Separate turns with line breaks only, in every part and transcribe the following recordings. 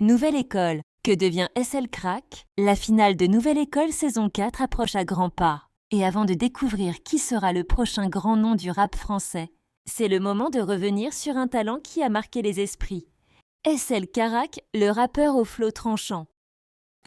Nouvelle école, que devient SL Crack? La finale de Nouvelle école saison 4 approche à grands pas. Et avant de découvrir qui sera le prochain grand nom du rap français, c'est le moment de revenir sur un talent qui a marqué les esprits. SL Carac, le rappeur au flow tranchant.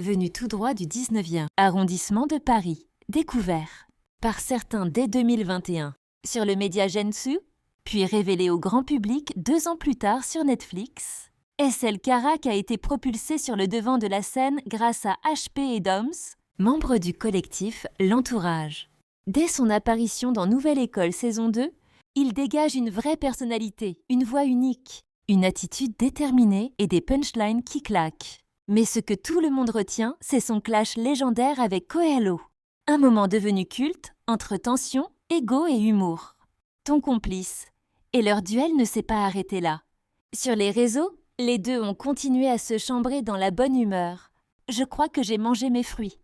Venu tout droit du 19e arrondissement de Paris, découvert par certains dès 2021 sur le média Gensu, puis révélé au grand public 2 ans plus tard sur Netflix, SL Carac a été propulsé sur le devant de la scène grâce à HP et Doms, membres du collectif L'Entourage. Dès son apparition dans Nouvelle École saison 2, il dégage une vraie personnalité, une voix unique, une attitude déterminée et des punchlines qui claquent. Mais ce que tout le monde retient, c'est son clash légendaire avec Coelho. Un moment devenu culte entre tension, ego et humour. Ton complice. Et leur duel ne s'est pas arrêté là. Sur les réseaux, les deux ont continué à se chambrer dans la bonne humeur. Je crois que j'ai mangé mes fruits.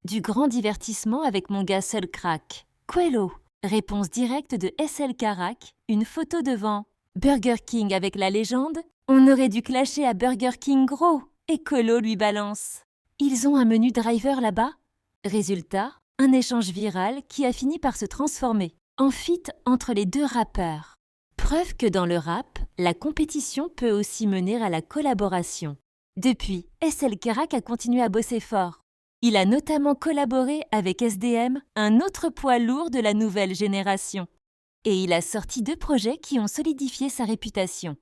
Du grand divertissement avec mon gars Seul Crack. Coelho. Réponse directe de SL Carac, une photo devant Burger King avec la légende. On aurait dû clasher à Burger King gros. Et Coelho lui balance. Ils ont un menu driver là-bas? Résultat, un échange viral qui a fini par se transformer en feat entre les deux rappeurs. Preuve que dans le rap, la compétition peut aussi mener à la collaboration. Depuis, SL Carac a continué à bosser fort. Il a notamment collaboré avec SDM, un autre poids lourd de la nouvelle génération. Et il a sorti 2 projets qui ont solidifié sa réputation.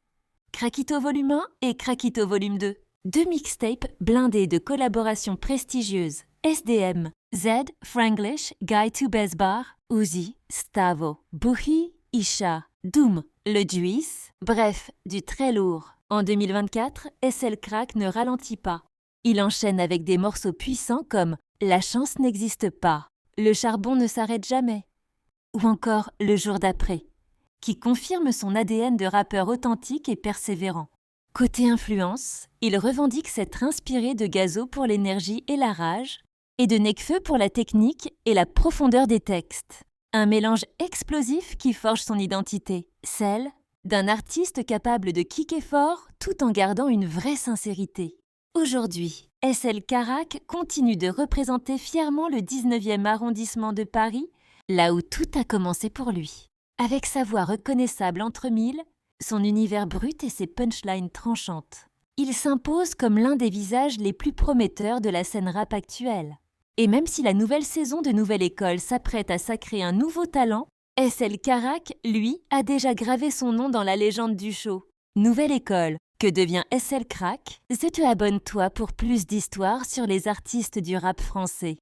Craquito Volume 1 et Craquito Volume 2. 2 mixtapes blindés de collaborations prestigieuses. SDM, Z, Franglish, Guy to Best Bar, Uzi, Stavo, Bouhi, Isha, Doom, Le Juice, bref, du très lourd. En 2024, SL Crack ne ralentit pas. Il enchaîne avec des morceaux puissants comme La chance n'existe pas, Le charbon ne s'arrête jamais, ou encore Le jour d'après, qui confirme son ADN de rappeur authentique et persévérant. Côté influence, il revendique s'être inspiré de Gazo pour l'énergie et la rage, et de Nekfeu pour la technique et la profondeur des textes. Un mélange explosif qui forge son identité, celle d'un artiste capable de kicker fort tout en gardant une vraie sincérité. Aujourd'hui, SL Carac continue de représenter fièrement le 19e arrondissement de Paris, là où tout a commencé pour lui. Avec sa voix reconnaissable entre mille, son univers brut et ses punchlines tranchantes. Il s'impose comme l'un des visages les plus prometteurs de la scène rap actuelle. Et même si la nouvelle saison de Nouvelle École s'apprête à sacrer un nouveau talent, SL Carac, lui, a déjà gravé son nom dans la légende du show. Nouvelle École, que devient SL Crack? Abonne-toi pour plus d'histoires sur les artistes du rap français.